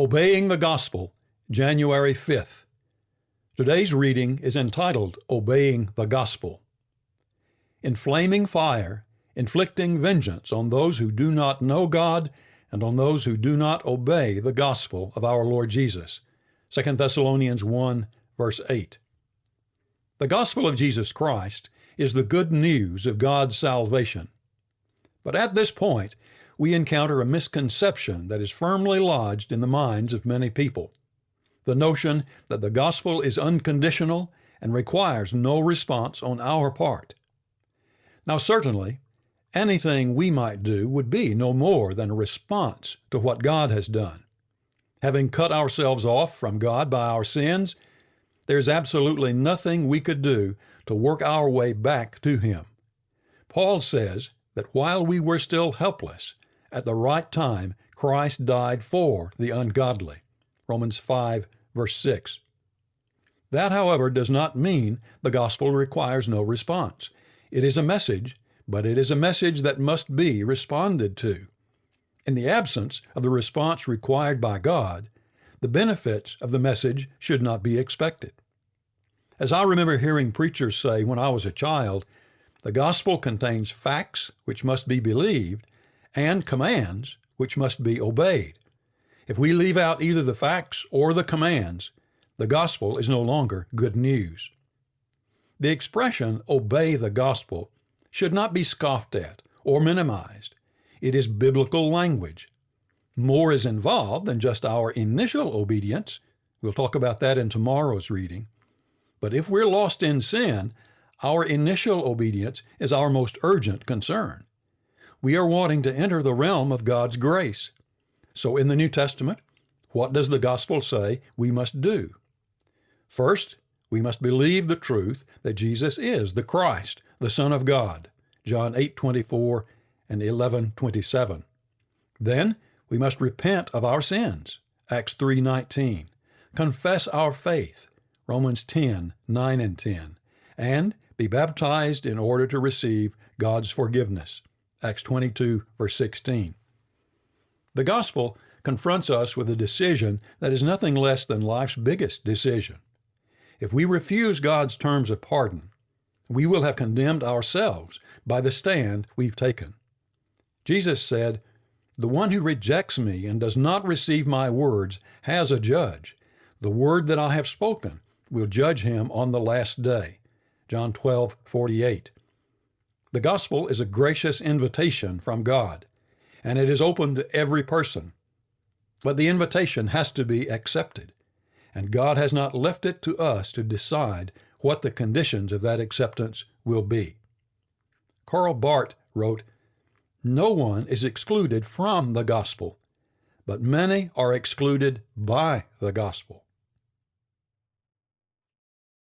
Obeying the Gospel, January 5th. Today's reading is entitled Obeying the Gospel. In flaming fire, inflicting vengeance on those who do not know God and on those who do not obey the gospel of our Lord Jesus. 2 Thessalonians 1, verse 8. The gospel of Jesus Christ is the good news of God's salvation. But at this point, we encounter a misconception that is firmly lodged in the minds of many people. The notion that the gospel is unconditional and requires no response on our part. Now, certainly, anything we might do would be no more than a response to what God has done. Having cut ourselves off from God by our sins, there's absolutely nothing we could do to work our way back to Him. Paul says that while we were still helpless, at the right time, Christ died for the ungodly. Romans 5, verse 6. That, however, does not mean the gospel requires no response. It is a message, but it is a message that must be responded to. In the absence of the response required by God, the benefits of the message should not be expected. As I remember hearing preachers say when I was a child, the gospel contains facts which must be believed and commands which must be obeyed. If we leave out either the facts or the commands, the gospel is no longer good news. The expression, obey the gospel, should not be scoffed at or minimized. It is biblical language. More is involved than just our initial obedience. We'll talk about that in tomorrow's reading. But if we're lost in sin, our initial obedience is our most urgent concern. We are wanting to enter the realm of God's grace. So in the New Testament, what does the gospel say we must do? First, we must believe the truth that Jesus is the Christ, the Son of God, John 8:24 and 11:27. Then we must repent of our sins, Acts 3:19, confess our faith, Romans 10:9 and 10, and be baptized in order to receive God's forgiveness, Acts 22, verse 16. The gospel confronts us with a decision that is nothing less than life's biggest decision. If we refuse God's terms of pardon, we will have condemned ourselves by the stand we've taken. Jesus said, "The one who rejects me and does not receive my words has a judge. The word that I have spoken will judge him on the last day." John 12:48. The gospel is a gracious invitation from God, and it is open to every person. But the invitation has to be accepted, and God has not left it to us to decide what the conditions of that acceptance will be. Karl Barth wrote, "No one is excluded from the gospel, but many are excluded by the gospel."